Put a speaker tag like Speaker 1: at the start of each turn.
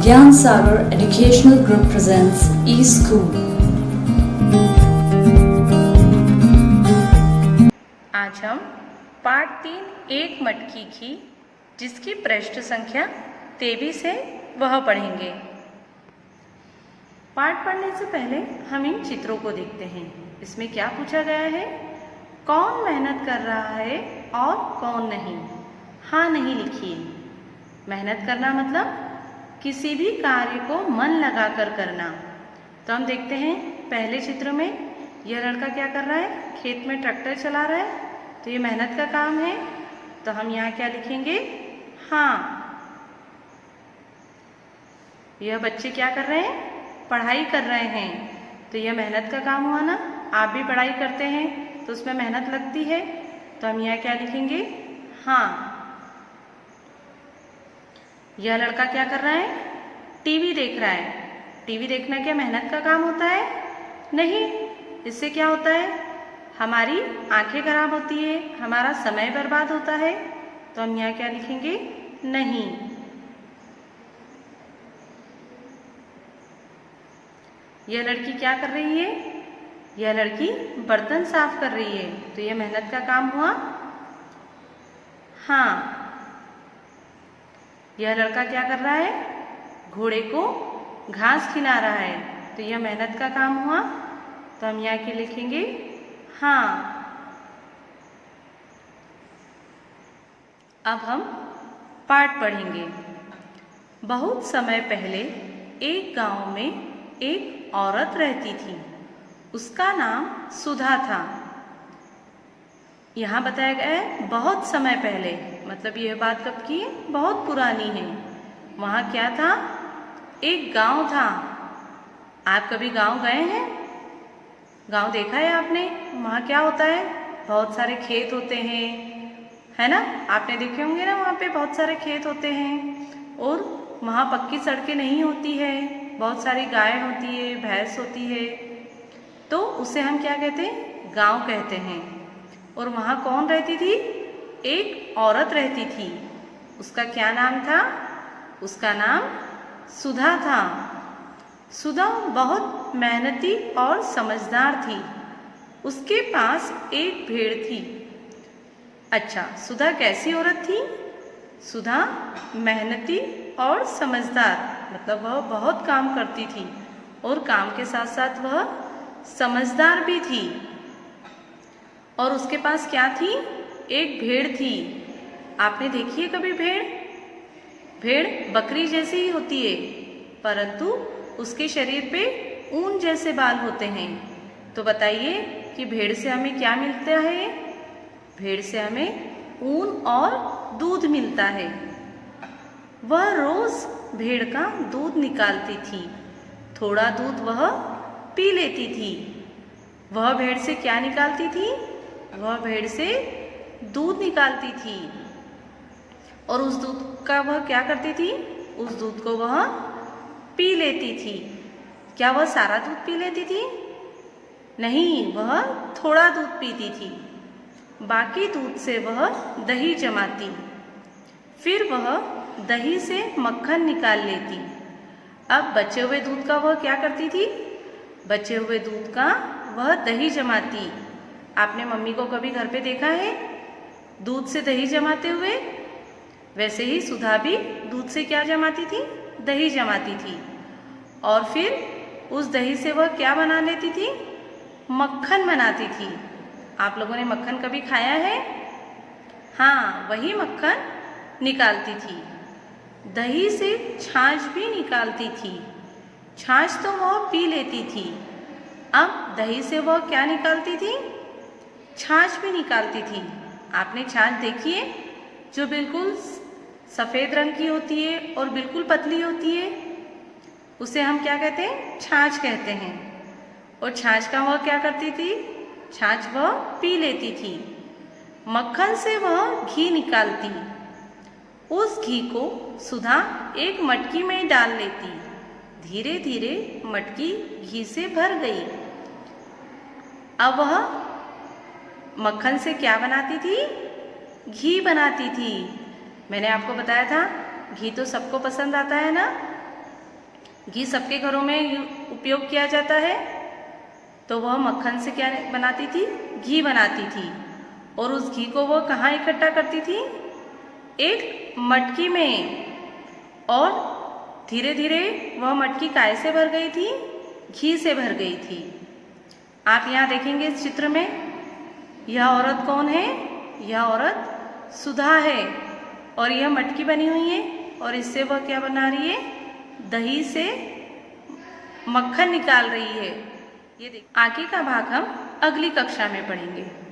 Speaker 1: Gyan Sagar Educational Group presents eSchool.
Speaker 2: आज हम पाठ 3 एक मटकी घी जिसकी पृष्ठ संख्या 23 है वह पढ़ेंगे। पाठ पढ़ने से पहले हम इन चित्रों को देखते हैं। इसमें क्या पूछा गया है? कौन मेहनत कर रहा है और कौन नहीं? हाँ नहीं लिखिए। मेहनत करना मतलब किसी भी कार्य को मन लगाकर करना। तो हम देखते हैं पहले चित्र में यह लड़का क्या कर रहा है? खेत में ट्रैक्टर चला रहा है, तो ये मेहनत का काम है। तो हम यहाँ क्या लिखेंगे? हाँ। यह बच्चे क्या कर रहे हैं? पढ़ाई कर रहे हैं, तो यह मेहनत का काम हुआ ना। आप भी पढ़ाई करते हैं तो उसमें मेहनत लगती है, तो हम यहाँ क्या लिखेंगे? हाँ। यह लड़का क्या कर रहा है? टीवी देख रहा है। टीवी देखना क्या मेहनत का काम होता है? नहीं। इससे क्या होता है? हमारी आंखें खराब होती है, हमारा समय बर्बाद होता है। तो हम यहाँ क्या लिखेंगे? नहीं। यह लड़की क्या कर रही है? यह लड़की बर्तन साफ कर रही है, तो यह मेहनत का काम हुआ? हाँ। यह लड़का क्या कर रहा है? घोड़े को घास खिला रहा है, तो यह मेहनत का काम हुआ? तो हम यहाँ के लिखेंगे हाँ। अब हम पाठ पढ़ेंगे। बहुत समय पहले एक गांव में एक औरत रहती थी। उसका नाम सुधा था। यहाँ बताया गया है बहुत समय पहले, मतलब यह बात कब की है? बहुत पुरानी है। वहाँ क्या था? एक गांव था। आप कभी गांव गए हैं? गांव देखा है आपने? वहाँ क्या होता है? बहुत सारे खेत होते हैं, है ना? आपने देखे होंगे ना, वहाँ पे बहुत सारे खेत होते हैं और वहाँ पक्की सड़कें नहीं होती है। बहुत सारी गाय होती है, भैंस होती है, तो उसे हम क्या कहते हैं? गांव कहते हैं। और वहाँ कौन रहती थी? एक औरत रहती थी। उसका क्या नाम था? उसका नाम सुधा था। सुधा बहुत मेहनती और समझदार थी। उसके पास एक भेड़ थी। अच्छा, सुधा कैसी औरत थी? सुधा मेहनती और समझदार, मतलब वह बहुत काम करती थी और काम के साथ साथ वह समझदार भी थी। और उसके पास क्या थी? एक भेड़ थी। आपने देखी है कभी भेड़? भेड़ बकरी जैसी ही होती है, परंतु उसके शरीर पे ऊन जैसे बाल होते हैं। तो बताइए कि भेड़ से हमें क्या मिलता है? भेड़ से हमें ऊन और दूध मिलता है। वह रोज भेड़ का दूध निकालती थी। थोड़ा दूध वह पी लेती थी। वह भेड़ से क्या निकालती थी? वह भेड़ से दूध निकालती थी। और उस दूध का वह क्या करती थी? उस दूध को वह पी लेती थी। क्या वह सारा दूध पी लेती थी? नहीं, वह थोड़ा दूध पीती थी। बाकी दूध से वह दही जमाती, फिर वह दही से मक्खन निकाल लेती। अब बचे हुए दूध का वह क्या करती थी? बचे हुए दूध का वह दही जमाती। आपने मम्मी को कभी घर पे देखा है दूध से दही जमाते हुए? वैसे ही सुधा भी दूध से क्या जमाती थी? दही जमाती थी। और फिर उस दही से वह क्या बना लेती थी? मक्खन बनाती थी। आप लोगों ने मक्खन कभी खाया है? हाँ, वही मक्खन निकालती थी। दही से छाछ भी निकालती थी। छाछ तो वह पी लेती थी। अब दही से वह क्या निकालती थी? छाछ भी निकालती थी। आपने छाछ देखी है? जो बिल्कुल सफ़ेद रंग की होती है और बिल्कुल पतली होती है, उसे हम क्या कहते हैं? छाछ कहते हैं। और छाछ का वह क्या करती थी? छाछ वह पी लेती थी। मक्खन से वह घी निकालती। उस घी को सुधा एक मटकी में डाल लेती। धीरे धीरे मटकी घी से भर गई। अब वह मक्खन से क्या बनाती थी? घी बनाती थी। मैंने आपको बताया था घी तो सबको पसंद आता है ना, घी सबके घरों में उपयोग किया जाता है, तो वह मक्खन से क्या बनाती थी? घी बनाती थी। और उस घी को वह कहाँ इकट्ठा करती थी? एक मटकी में। और धीरे धीरे वह मटकी काय से भर गई थी? घी से भर गई थी। आप यहाँ देखेंगे इस चित्र में, यह औरत कौन है? यह औरत सुधा है। और यह मटकी बनी हुई है और इससे वह क्या बना रही है? दही से मक्खन निकाल रही है। ये देख, आगे का भाग हम अगली कक्षा में पढ़ेंगे।